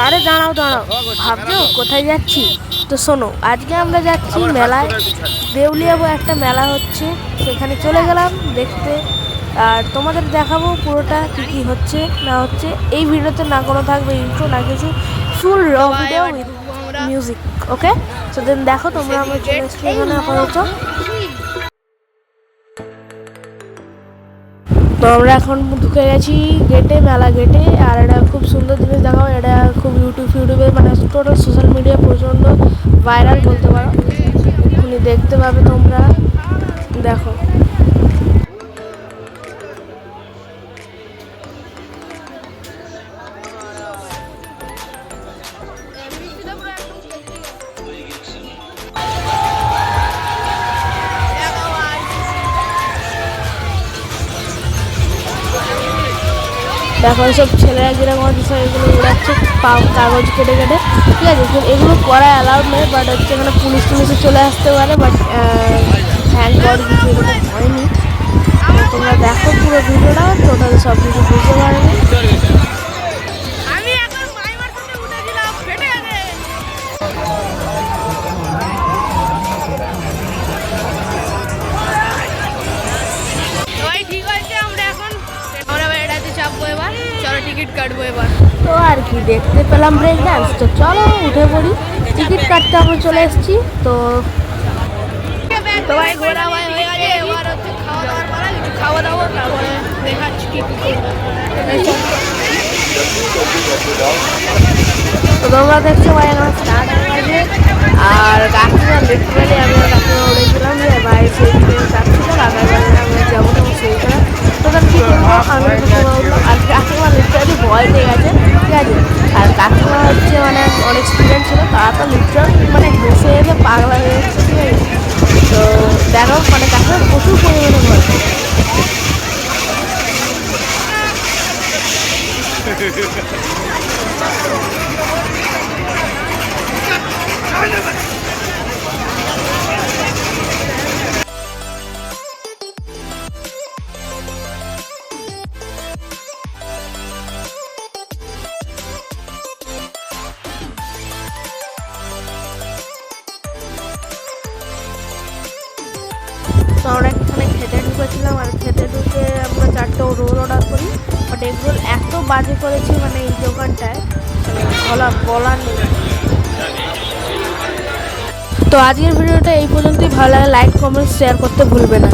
আরে দাঁড়াও দাঁড়াও, ভাবছো কোথায় যাচ্ছি? তো শোনো, আজকে আমরা যাচ্ছি মেলায়। দেউলিয়া একটা মেলা হচ্ছে, সেখানে চলে গেলাম দেখতে। আর তোমাদের দেখাবো পুরোটা কী কী হচ্ছে না হচ্ছে। এই ভিডিওতে না কোনো থাকবে ইন্ট্রো না কিছু, ফুল র ভিডিও উইথ মিউজিক। ওকে, তো দেন দেখো তোমরা। আমরা চলে এসেছি এখানে আপাতত। তো আমরা এখন ঢুকে গেছি গেটে, মেলা গেটে। আর এটা খুব সুন্দর জিনিস দেখাও, এটা খুব ইউটিউবে মানে টোটাল সোশ্যাল মিডিয়া প্রচণ্ড ভাইরাল বলতে পারো। এক্ষুনি দেখতে পাবে তোমরা, দেখো। দেখো সব ছেলেরা যেরকম সব এগুলো উড়াচ্ছে কাগজ কেটে কেটে, ঠিক আছে। এগুলো করা অ্যালাউড নেই, বাট হচ্ছে এখানে পুলিশ টুলিশে চলে আসতে পারে, বাট থ্যাংক গড কিছু এরকম হয়নি। তোমরা দেখো পুরো ভিডিওটা, টোটাল সব কিছু বুঝতে পারবে। টিকিট কাটবো এবার। তো আর কি দেখতে পেলাম ব্রেক ডান্স, তো চলো উঠে পড়ি। টিকিট কাটতে আমরা চলে এসেছি। তো সবাই ঘোরা হয়ে গেছে, এবার হচ্ছে খাওয়া দাওয়ার পরে কিছু খাওয়া দাওয়া, তারপরে দেখাচ্ছি কি কি তো তোমরা দেখছো ভাই এখন স্টার্ট হয়ে গেছে। আর কাকিমা লিটারালি আমি কাকিমা উড়েছিলাম যে ভাই সেই কাটছিল, কাকার বাড়ি আমি যাবো তখন সেই করে। তো তার কী করবো, আমি কাকিমা উঠলাম। আর কাকিমা লিটারালি ভয় পেয়ে গেছে, ঠিক আছে। আর কাকিমা হচ্ছে মানে অনেক স্টুডেন্ট ছিল, তারা তো লিটারালি মানে ঘেসে এসে পাগলা হয়ে যাচ্ছে, ঠিক আছে। তো দেখো মানে কাকিমা প্রচুর পরিমাণে ভয় পেয়ে গেছে। তো আমরা এখানে খেতে ঢুকেছিলাম, আর খেতে ঢুকে আমরা 4টা রোল অর্ডার করি। বাট এগুলো এত বাজে করেছি মানে এই দোকানটায়, মানে বলার নেই। তো আজকের ভিডিওটা এই পর্যন্তই। ভালো লাগে লাইক কমেন্ট শেয়ার করতে ভুলবে না।